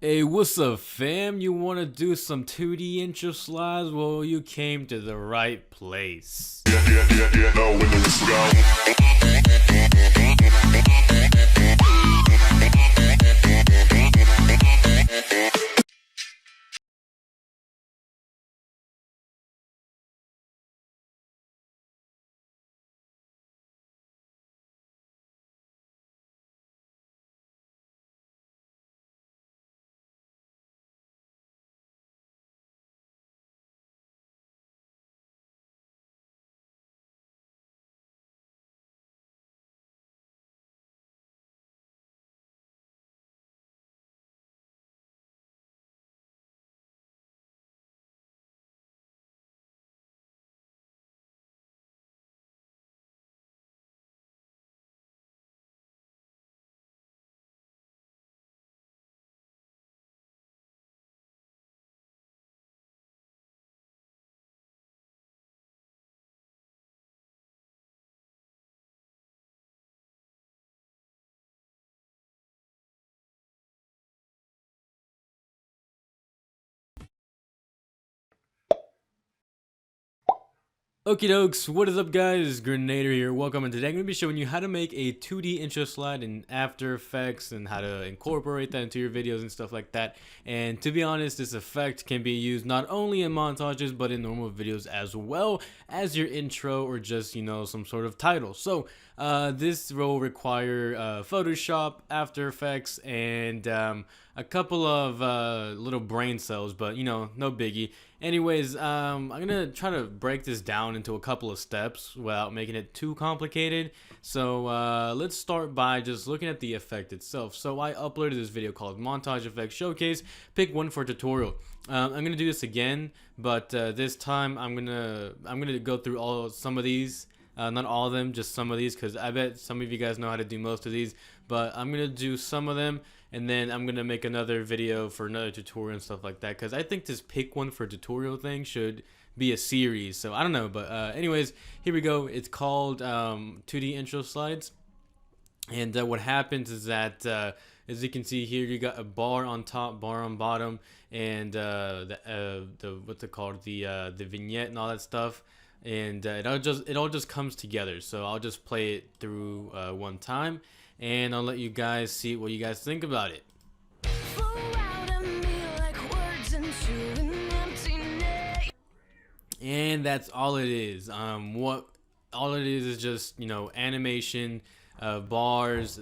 Hey, what's up, fam? You want to do some 2D intro slides? Well, you came to the right place. Know when the whistle go. Okie dokes, what is up, guys? Grenader here. Welcome, and today I'm going to be showing you how to make a 2D intro slide in After Effects and how to incorporate that into your videos and stuff like that. And to be honest, this effect can be used not only in montages but in normal videos as well as your intro or just, some sort of title. So this will require Photoshop, After Effects, and a couple of little brain cells, but no biggie. Anyways, I'm gonna try to break this down into a couple of steps without making it too complicated. So let's start by just looking at the effect itself. So I uploaded this video called Montage Effect Showcase. Pick one for tutorial. I'm gonna do this again, but this time I'm gonna go through some of these. Not all of them, just some of these, because I bet some of you guys know how to do most of these, but I'm gonna do some of them, and then I'm gonna make another video for another tutorial and stuff like that, because I think this pick one for tutorial thing should be a series. So I don't know, but anyways, here we go. It's called 2D intro slides. And what happens is that, as you can see here, you got a bar on top, bar on bottom, and the what's it called, the vignette and all that stuff. And it all just comes together. So I'll just play it through one time, and I'll let you guys see what you guys think about it. And that's all it is. What all it is just animation, bars,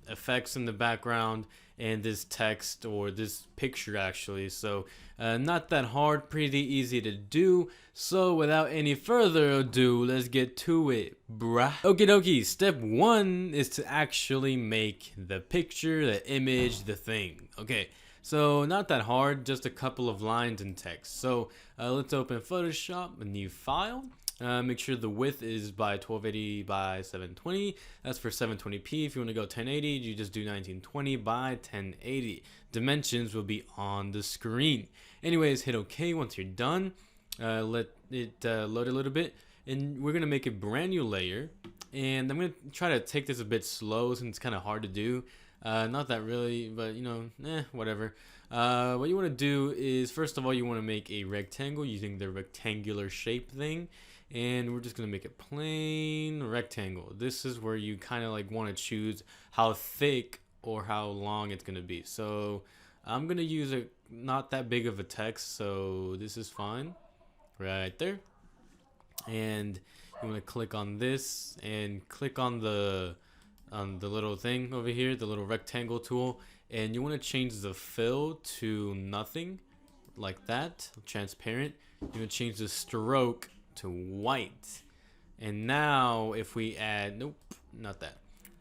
effects in the background, and this text or this picture actually. So not that hard, pretty easy to do. So without any further ado, let's get to it, bruh. Okie dokie, step one is to actually make the picture, the image, the thing. Okay. So not that hard, just a couple of lines in text. So let's open Photoshop, a new file. Make sure the width is by 1280 by 720. That's for 720p. If you want to go 1080, you just do 1920 by 1080. Dimensions will be on the screen. Anyways, hit OK once you're done. Let it load a little bit. And we're going to make a brand new layer. And I'm going to try to take this a bit slow since it's kind of hard to do. Not that really, but whatever. What you want to do is, first of all, you want to make a rectangle using the rectangular shape thing. And we're just going to make a plain rectangle. This is where you kind of like want to choose how thick or how long it's going to be. So I'm going to use a not that big of a text, so this is fine right there. And you want to click on this and click on the little thing over here, the little rectangle tool, and you want to change the fill to nothing, like that, transparent. You want to change the stroke to white. And now if we add, nope, not that.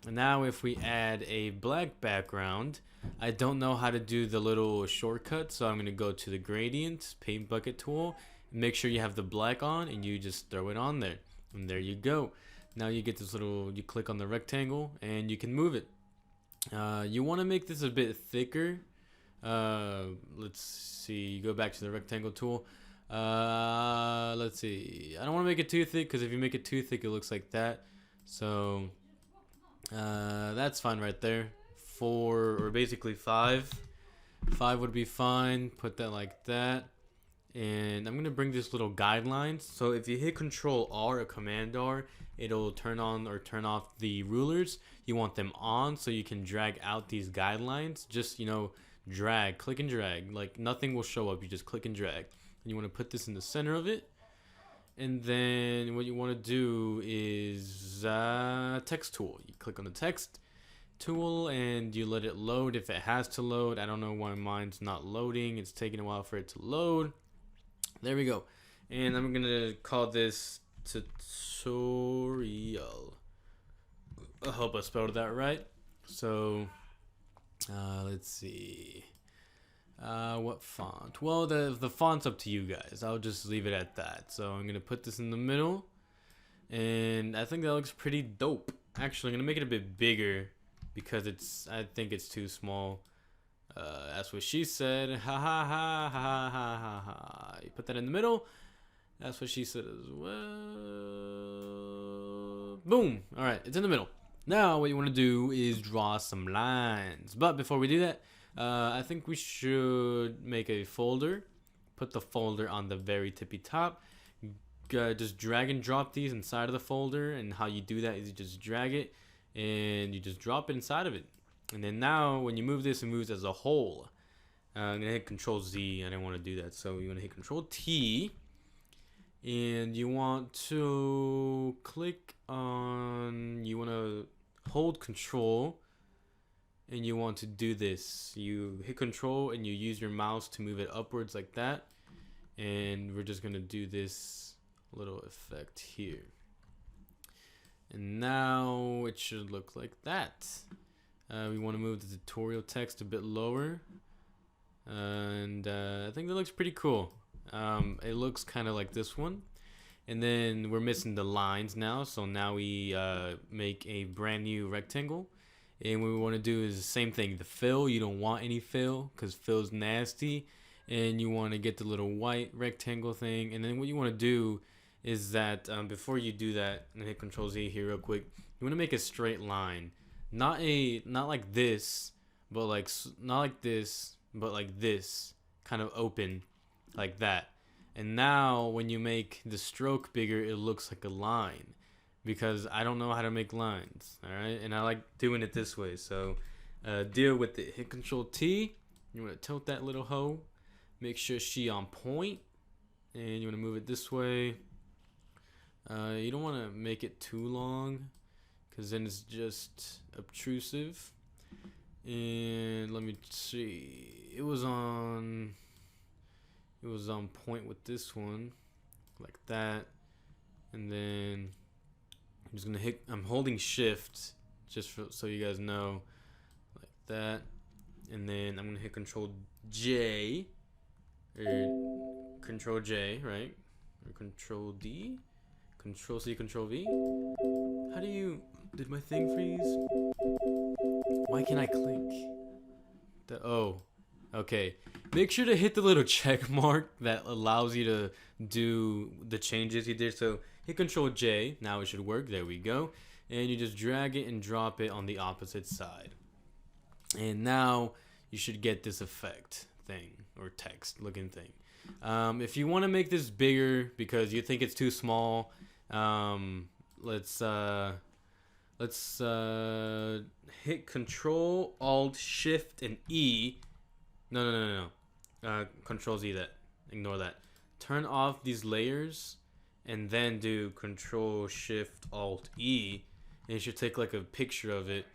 And now if we add a black background, I don't know how to do the little shortcut, so I'm going to go to the gradient paint bucket tool, make sure you have the black on, and you just throw it on there, and there you go. Now you get this little, you click on the rectangle and you can move it. You want to make this a bit thicker. Let's see, you go back to the rectangle tool. Let's see, I don't want to make it too thick, because if you make it too thick it looks like that. So that's fine right there. 4 or basically 5. 5 would be fine. Put that like that. And I'm gonna bring this little guidelines. So if you hit Control R or Command R, it'll turn on or turn off the rulers. You want them on so you can drag out these guidelines. Just, you know, drag, click and drag. Like nothing will show up. You just click and drag. And you want to put this in the center of it. And then what you want to do is text tool. You click on the text tool and you let it load if it has to load. I don't know why mine's not loading. It's taking a while for it to load. There we go. And I'm gonna call this tutorial. I hope I spelled that right. So let's see. What font? Well, the font's up to you guys. I'll just leave it at that. So I'm gonna put this in the middle, and I think that looks pretty dope. Actually, I'm gonna make it a bit bigger because I think it's too small. That's what she said. Ha ha ha ha ha ha ha. You put that in the middle. That's what she said as well. Boom. All right, it's in the middle. Now what you want to do is draw some lines. But before we do that, I think we should make a folder. Put the folder on the very tippy top. Just drag and drop these inside of the folder. And how you do that is you just drag it and you just drop it inside of it. And then now when you move this, it moves as a whole. I'm gonna hit Control Z. I didn't want to do that, so you want to hit Control T, and you want to click on. You want to hold Control, and you want to do this. You hit Control and you use your mouse to move it upwards like that. And we're just gonna do this little effect here. And now it should look like that. We want to move the tutorial text a bit lower, and I think that looks pretty cool. It looks kind of like this one, and then we're missing the lines now, so now we make a brand new rectangle. And what we want to do is the same thing. The fill, you don't want any fill because fill's nasty, and you want to get the little white rectangle thing. And then what you want to do is that before you do that, and hit Control Z here real quick, you want to make a straight line. Not like this, but like not like this, but like this, kind of open, like that. And now when you make the stroke bigger, it looks like a line, because I don't know how to make lines. All right, and I like doing it this way. So deal with it. Hit Control T. You want to tilt that little hoe, make sure she on point, and you want to move it this way. You don't want to make it too long, because then it's just obtrusive. And let me see, it was on point with this one, like that. And then I'm just gonna hit, I'm holding shift just so you guys know, like that. And then I'm gonna hit Control J, or Control J, right, or Control D, Control C, Control V. How do you, did my thing freeze? Why can't I click? Oh, okay. Make sure to hit the little check mark that allows you to do the changes you did. So hit Control J. Now it should work. There we go. And you just drag it and drop it on the opposite side. And now you should get this effect thing, or text looking thing. If you want to make this bigger because you think it's too small, let's hit Control Alt Shift and E. No. Control Z that. Ignore that. Turn off these layers and then do Control Shift Alt E. And you should take like a picture of it.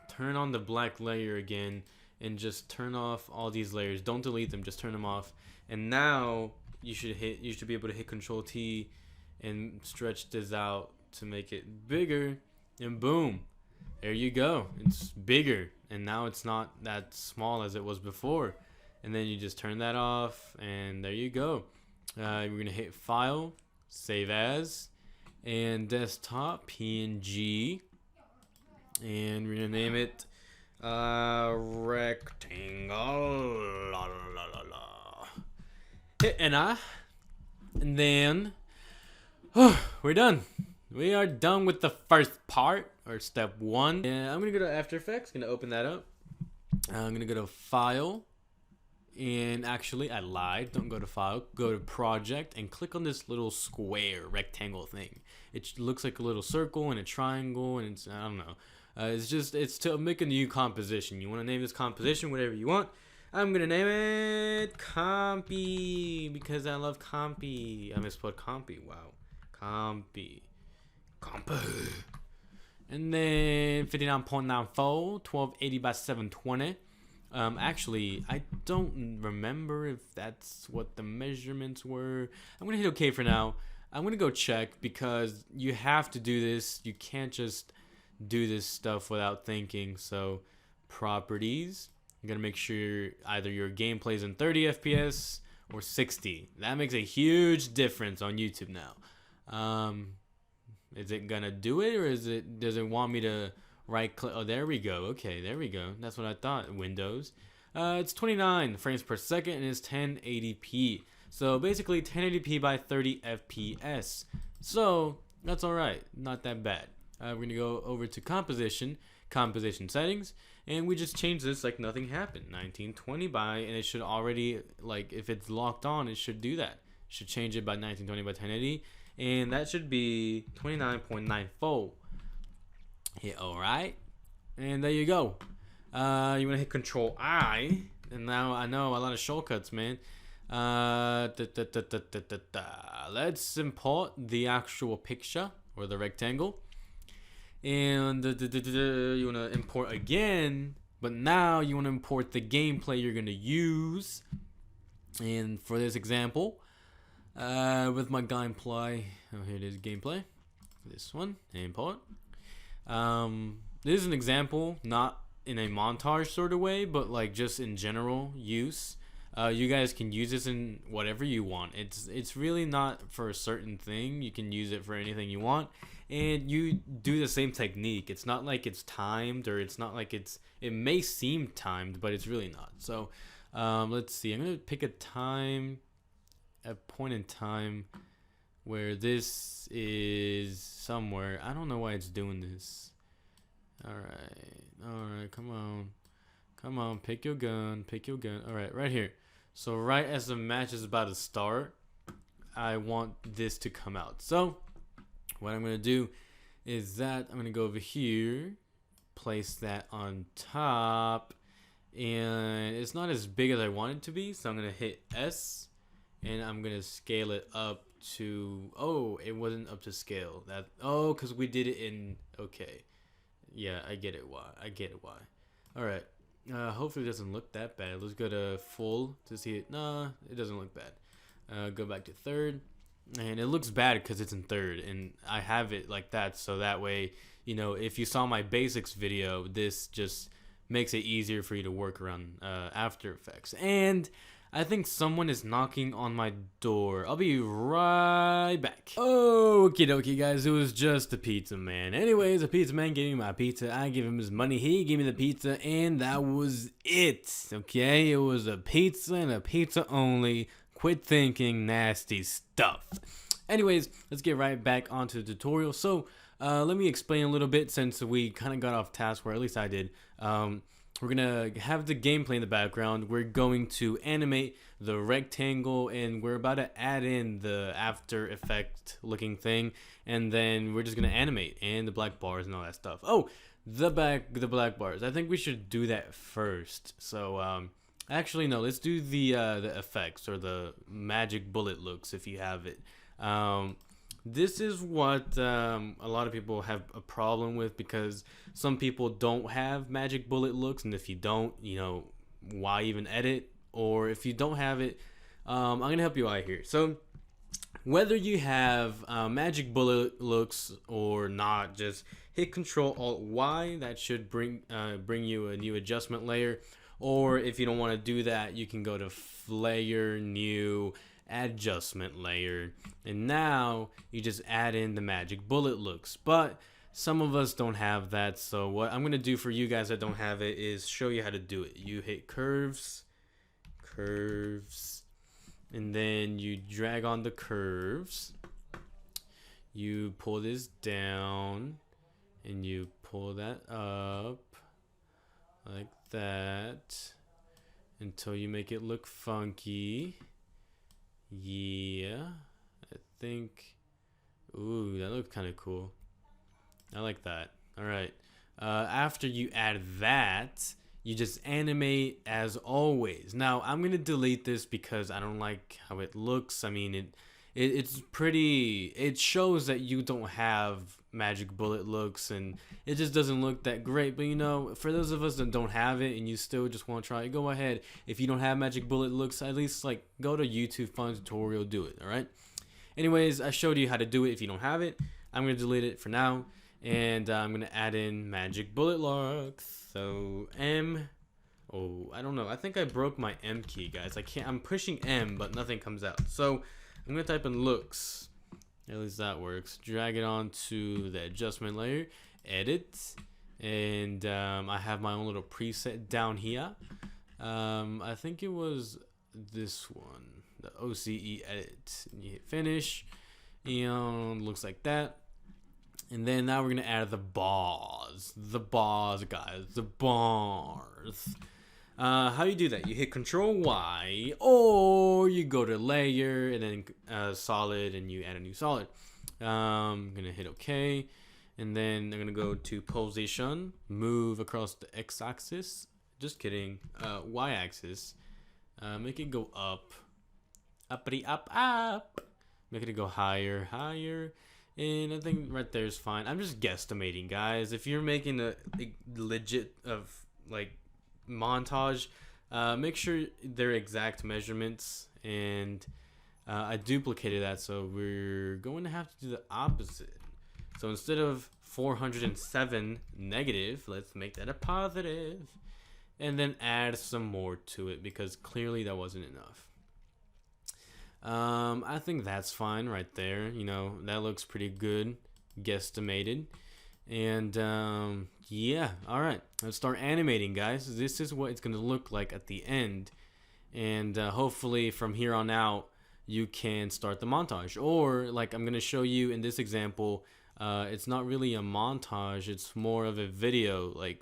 Turn on the black layer again and just turn off all these layers. Don't delete them, just turn them off. And now you should be able to hit Control T and stretch this out to make it bigger, and boom, there you go. It's bigger, and now it's not that small as it was before. And then you just turn that off, and there you go. We're gonna hit File, Save As, and Desktop PNG, and we're gonna name it Rectangle. Hit Enter, and then we're done. We are done with the first part, or step 1. And I'm gonna go to After Effects. Gonna open that up. I'm gonna go to File, And actually, I lied. Don't go to file. Go to project and click on this little square rectangle thing. It looks like a little circle and a triangle, and it's, I don't know. It's to make a new composition. You want to name this composition whatever you want. I'm gonna name it Compy because I love Compy. I misspelled Compy. Wow, Compy. And then 59.94, 1280 by 720. Actually, I don't remember if that's what the measurements were. I'm gonna hit OK for now. I'm gonna go check because you have to do this. You can't just do this stuff without thinking. So, properties. You're gonna make sure either your game plays in 30 FPS or 60. That makes a huge difference on YouTube now. Is it gonna do it, or does it want me to right click? Oh, there we go. Okay, there we go. That's what I thought. Windows. It's 29 frames per second and it's 1080p. So basically 1080p by 30 FPS. So that's all right. Not that bad. We're gonna go over to composition settings, and we just change this like nothing happened. 1920 by, and it should already, like, if it's locked on, it should do that. Should change it by 1920 by 1080. And that should be 29.94. Hit alright. And there you go. You want to hit Control I. And now I know a lot of shortcuts, man. Let's import the actual picture or the rectangle. And you want to import again. But now you want to import the gameplay you're going to use. And for this example, with my gameplay, oh, here it is, gameplay. This one, import. This is an example, not in a montage sort of way, but like just in general use. You guys can use this in whatever you want. It's really not for a certain thing. You can use it for anything you want, and you do the same technique. It's not like it's timed, or it's not like it may seem timed, but it's really not. So, let's see. I'm gonna pick a point in time where this is somewhere. I don't know why it's doing this. Alright, come on, pick your gun. Alright, right here. So right as the match is about to start, I want this to come out. So what I'm gonna do is that I'm gonna go over here, place that on top, and it's not as big as I want it to be, so I'm gonna hit S, and I'm gonna scale it up to, oh, it wasn't up to scale. Because we did it in, okay, yeah, I get it why. All right, hopefully it doesn't look that bad. Let's go to full to see it. Nah, it doesn't look bad. Go back to third, and it looks bad because it's in third, and I have it like that, so that way, you know, if you saw my basics video, this just makes it easier for you to work around After Effects. And I think someone is knocking on my door. I'll be right back. Okie dokie, guys. It was just the pizza man. Anyways, the pizza man gave me my pizza. I gave him his money. He gave me the pizza, and that was it. Okay? It was a pizza and a pizza only. Quit thinking nasty stuff. Anyways, let's get right back onto the tutorial. So, let me explain a little bit since we kind of got off task, or at least I did. We're gonna have the gameplay in the background. We're going to animate the rectangle, and we're about to add in the After Effect looking thing, and then we're just gonna animate and the black bars and all that stuff. Oh, the black bars. I think we should do that first. So actually no, let's do the effects, or the magic bullet looks if you have it. This is what a lot of people have a problem with, because some people don't have magic bullet looks, and if you don't, you know, why even edit? Or if you don't have it, I'm gonna help you out here. So whether you have magic bullet looks or not, just hit Control Alt Y. That should bring you a new adjustment layer. Or if you don't want to do that, you can go to Layer, New, Adjustment Layer, and now you just add in the magic bullet looks. But some of us don't have that, so what I'm gonna do for you guys that don't have it is show you how to do it. You hit curves, and then you drag on the curves, you pull this down, and you pull that up like that, until you make it look funky. Yeah, I think. Ooh, that looks kind of cool. I like that. All right. After you add that, you just animate as always. Now, I'm going to delete this because I don't like how it looks. I mean, it's pretty, it shows that you don't have magic bullet looks, and it just doesn't look that great. But you know, for those of us that don't have it and you still just want to try it, go ahead. If you don't have magic bullet looks, at least like go to YouTube, find a tutorial, do it. All right. Anyways, I showed you how to do it. If you don't have it, I'm going to delete it for now. And I'm going to add in magic bullet locks. So M. Oh, I don't know. I think I broke my M key, guys. I'm pushing M, but nothing comes out. So I'm going to type in looks. At least that works. Drag it onto the adjustment layer. Edit. And I have my own little preset down here. I think it was this one. The OCE edit. And you hit finish. And looks like that. And then now we're going to add the bars. The bars, guys. The bars. How you do that? You hit Control Y, or you go to Layer, and then Solid, and you add a new solid. I'm going to hit OK. And then I'm going to go to Position. Move across the X-axis. Just kidding. Y-axis. Make it go up. Uppity up, up. Make it go higher, higher. And I think right there is fine. I'm just guesstimating, guys. If you're making a legit of like montage, make sure they're exact measurements. And I duplicated that, so we're going to have to do the opposite. So instead of 407 negative, let's make that a positive. And then add some more to it because clearly that wasn't enough. I think that's fine right there. You know, that looks pretty good, guesstimated. And yeah, all right, let's start animating, guys. This is what it's gonna look like at the end, and hopefully from here on out you can start the montage. Or like I'm gonna show you in this example, it's not really a montage, it's more of a video like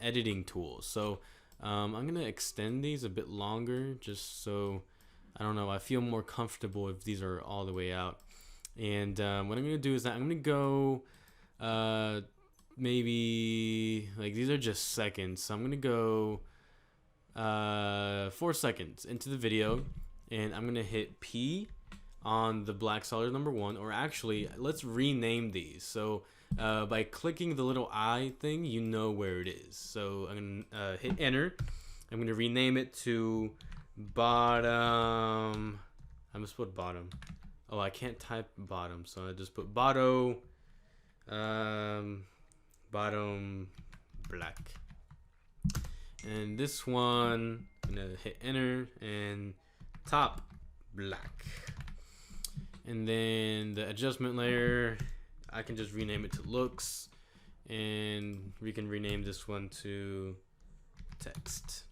editing tool. So I'm gonna extend these a bit longer just so I don't know, I feel more comfortable if these are all the way out. And what I'm going to do is that I'm going to go maybe, like these are just seconds. So I'm going to go 4 seconds into the video. And I'm going to hit P on the black solid number 1. Or actually, let's rename these. So by clicking the little I thing, you know where it is. So I'm going to hit enter. I'm going to rename it to bottom. I must put bottom. Oh, I can't type bottom, so I just put bottom black. And this one, I'm gonna hit enter, and top black. And then the adjustment layer, I can just rename it to looks, and we can rename this one to text.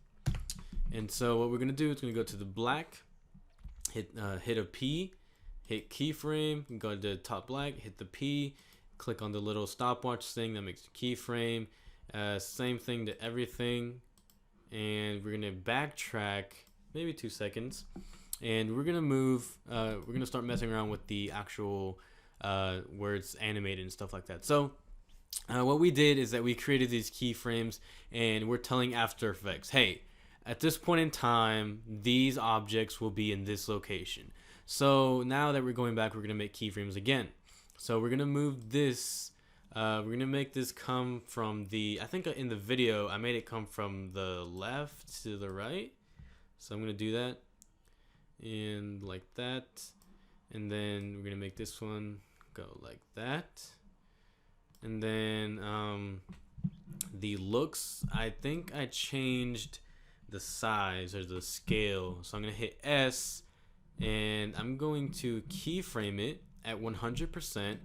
And so what we're gonna do is gonna go to the black, hit a P, hit keyframe, go to the top black, hit the P, click on the little stopwatch thing that makes a keyframe. Same thing to everything, and we're gonna backtrack maybe 2 seconds, and we're gonna move. We're gonna start messing around with the actual where it's animated and stuff like that. So. What we did is that we created these keyframes, and we're telling After Effects, hey, at this point in time, these objects will be in this location. So now that we're going back, we're going to make keyframes again. So we're going to move this. We're going to make this come from the, I think in the video, I made it come from the left to the right. So I'm going to do that. And like that. And then we're going to make this one go like that. And then the looks, I think I changed the size or the scale. So I'm going to hit S, and I'm going to keyframe it at 100%,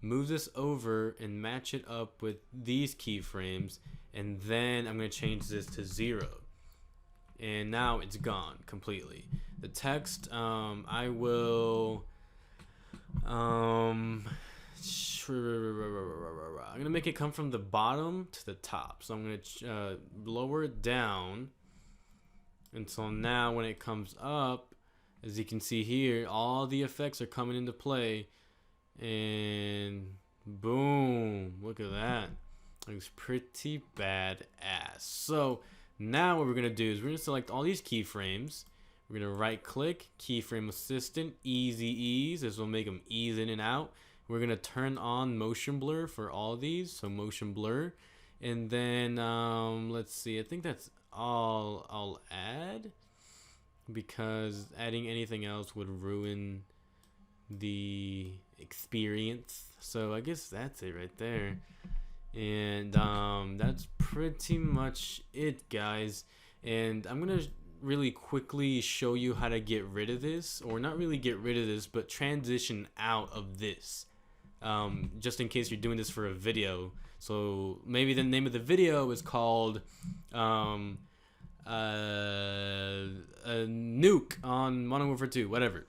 move this over and match it up with these keyframes, and then I'm going to change this to 0. And now it's gone completely. The text, I will... I'm gonna make it come from the bottom to the top. So I'm gonna lower it down And so now when it comes up, as you can see here, all the effects are coming into play. And boom, look at that. Looks pretty badass. So now what we're gonna do is we're gonna select all these keyframes. We're gonna right click, keyframe assistant, easy ease. This will make them ease in and out. We're gonna turn on motion blur for all these, so motion blur. And then let's see, I think that's all I'll add, because adding anything else would ruin the experience. So I guess that's it right there. And that's pretty much it, guys. And I'm gonna really quickly show you how to get rid of this, or not really get rid of this, but transition out of this, just in case you're doing this for a video. So maybe the name of the video is called a nuke on Modern Warfare 2, whatever.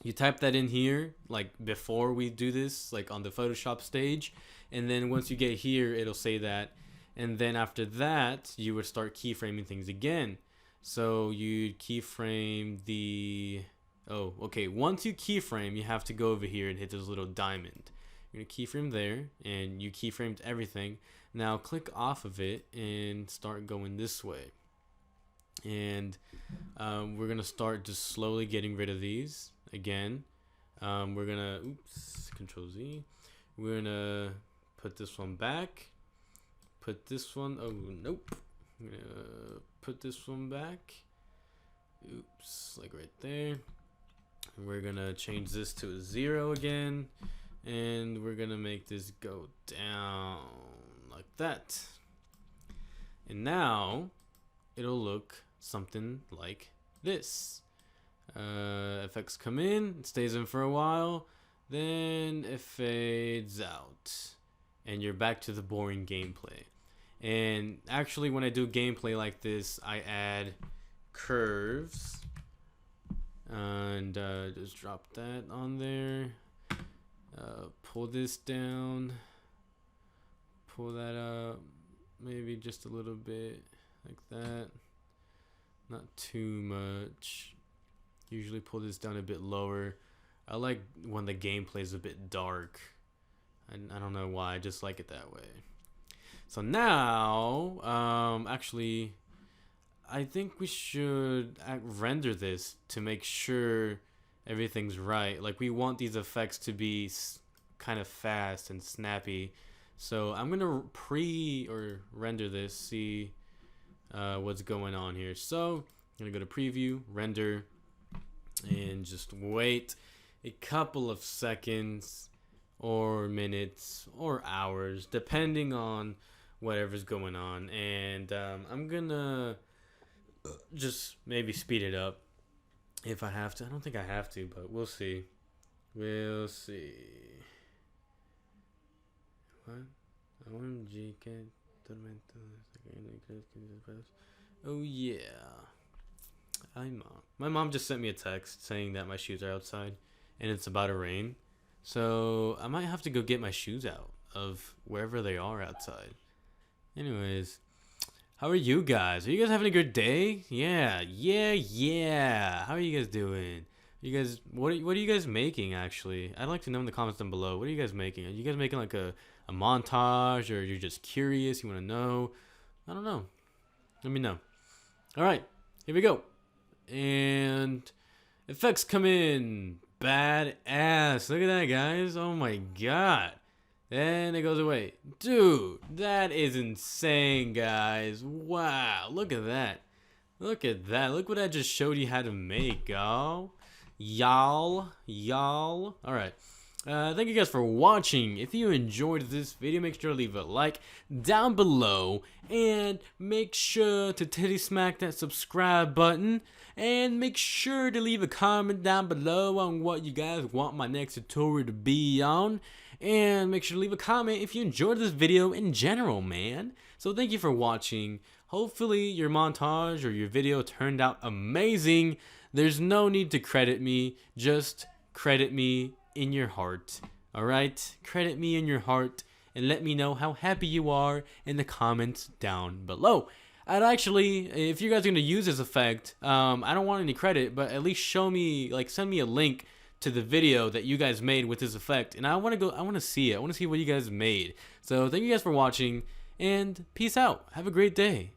You type that in here, like before we do this, like on the Photoshop stage, and then once you get here, it'll say that. And then after that, you would start keyframing things again. So you'd keyframe the, oh, okay, once you keyframe, you have to go over here and hit this little diamond. You're gonna keyframe there, and you keyframed everything. Now click off of it and start going this way. And we're gonna start just slowly getting rid of these again. We're gonna, oops, Control Z. We're gonna put this one back. Put this one, oh nope. I'm gonna put this one back. Oops, like right there. We're gonna change this to a 0 again. And we're gonna make this go down like that. And now it'll look something like this. Effects come in, it stays in for a while, then it fades out, and you're back to the boring gameplay. And actually, when I do gameplay like this, I add curves, and just drop that on there. Pull this down, pull that up, maybe just a little bit like that, not too much. Usually pull this down a bit lower. I like when the gameplay is a bit dark. I don't know why, I just like it that way. So now, actually, I think we should render this to make sure everything's right. Like, we want these effects to be kind of fast and snappy. So I'm gonna render this, see what's going on here. So I'm gonna go to preview, render, and just wait a couple of seconds or minutes or hours, depending on whatever's going on. And I'm gonna just maybe speed it up if I have to. I don't think I have to, but we'll see. We'll see. What? OMG, oh yeah. My mom just sent me a text saying that my shoes are outside and it's about to rain. So I might have to go get my shoes out of wherever they are outside. Anyways, how are you guys? Are you guys having a good day? Yeah. How are you guys doing? What are you guys making, actually? I'd like to know in the comments down below. What are you guys making? Are you guys making like a montage, or you're just curious, you want to know? I don't know. Let me know. All right, here we go. And effects come in. Badass. Look at that, guys. Oh my god. Then it goes away. Dude, that is insane, guys. Wow, look at that. Look at that. Look what I just showed you how to make, y'all. Y'all. Alright. Thank you guys for watching. If you enjoyed this video, make sure to leave a like down below. And make sure to titty smack that subscribe button. And make sure to leave a comment down below on what you guys want my next tutorial to be on. And make sure to leave a comment if you enjoyed this video in general, man. So thank you for watching. Hopefully your montage or your video turned out amazing. There's no need to credit me. Just credit me in your heart. Alright? Credit me in your heart and let me know how happy you are in the comments down below. I'd actually, if you guys are gonna use this effect, I don't want any credit, but at least show me, like, send me a link to the video that you guys made with this effect, and I want to see it. I want to see what you guys made. So thank you guys for watching, and peace out. Have a great day.